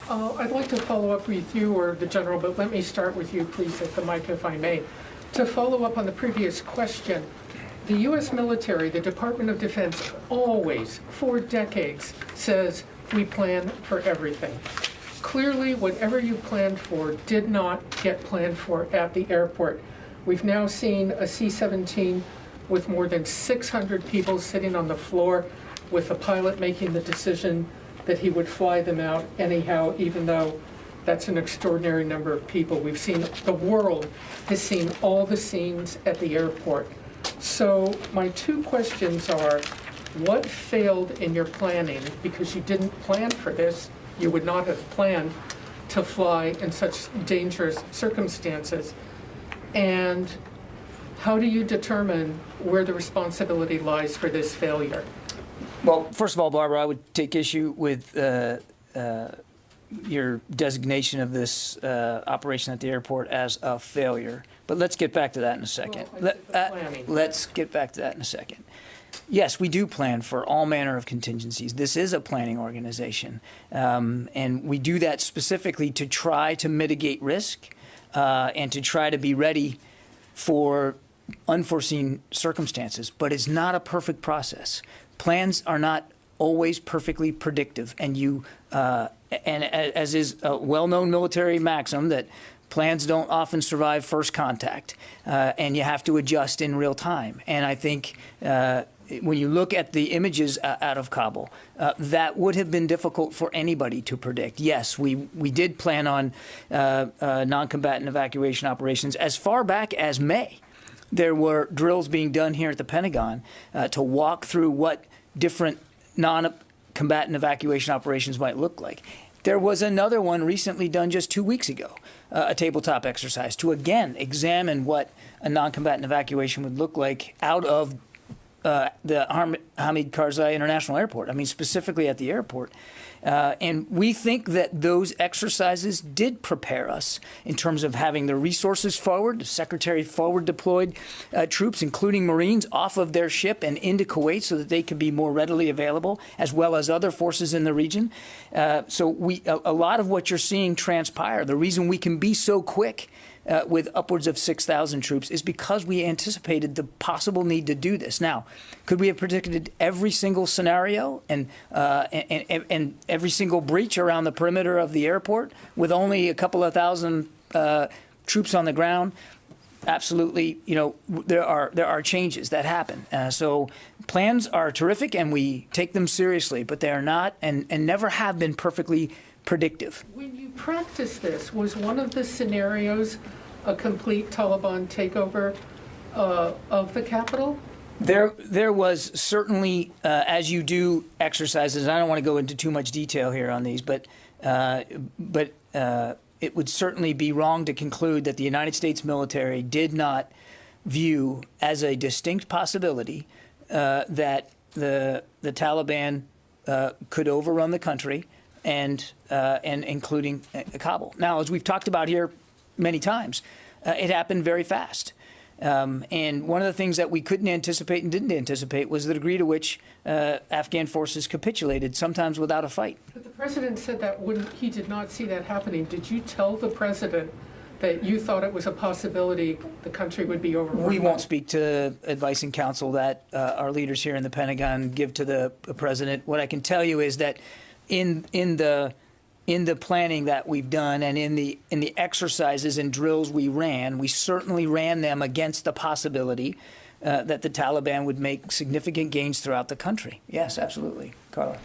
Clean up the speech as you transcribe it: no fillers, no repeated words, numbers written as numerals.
I'd like to follow up with you or the general, but let me start with you, please, at the mic, if I may. To follow up on the previous question, the U.S. military, the Department of Defense, always, for decades, says we plan for everything. Clearly, whatever you planned for did not get planned for at the airport. We've now seen a C-17 with more than 600 people sitting on the floor, with the pilot making the decision that he would fly them out anyhow, even though that's an extraordinary number of people. We've seen, the world has seen all the scenes at the airport. So my two questions are, what failed in your planning? Because you didn't plan for this. You would not have planned to fly in such dangerous circumstances. And how do you determine where the responsibility lies for this failure? Well, first of all, Barbara, I would take issue with your designation of this operation at the airport as a failure. But let's get back to that in a second. Well, Let's get back to that in a second. Yes, we do plan for all manner of contingencies. This is a planning organization. And we do that specifically to try to mitigate risk and to try to be ready for unforeseen circumstances. But it's not a perfect process. Plans are not always perfectly predictive, and as is a well-known military maxim, that plans don't often survive first contact, and you have to adjust in real time. And I think when you look at the images out of Kabul, that would have been difficult for anybody to predict. Yes, we did plan on non-combatant evacuation operations as far back as May. There were drills being done here at the Pentagon to walk through what different non-combatant evacuation operations might look like. There was another one recently done just 2 weeks ago, a tabletop exercise to again examine what a non-combatant evacuation would look like out of the Hamid Karzai International Airport. I mean, specifically at the airport. And we think that those exercises did prepare us in terms of having the resources forward, the Secretary forward deployed troops, including Marines, off of their ship and into Kuwait so that they could be more readily available, as well as other forces in the region. So a lot of what you're seeing transpire, the reason we can be so quick with upwards of 6,000 troops is because we anticipated the possible need to do this. Now, could we have predicted every single scenario and every single breach around the perimeter of the airport with only a couple of thousand troops on the ground? Absolutely. You know, there are changes that happen. So plans are terrific and we take them seriously, but they are not and never have been perfectly predictive. When you practiced this, was one of the scenarios a complete Taliban takeover of the capital? There was certainly, as you do exercises, I don't want to go into too much detail here on these, but it would certainly be wrong to conclude that the United States military did not view as a distinct possibility that the Taliban could overrun the country and including Kabul. Now, as we've talked about here many times, it happened very fast. And one of the things that we couldn't anticipate and didn't anticipate was the degree to which Afghan forces capitulated, sometimes without a fight. But the president said that he did not see that happening. Did you tell the president that you thought it was a possibility the country would be overrun? We won't speak to advice and counsel that our leaders here in the Pentagon give to the president. What I can tell you is that in the planning that we've done and in the exercises and drills we ran, we certainly ran them against the possibility that the Taliban would make significant gains throughout the country. Yes, absolutely. Carla.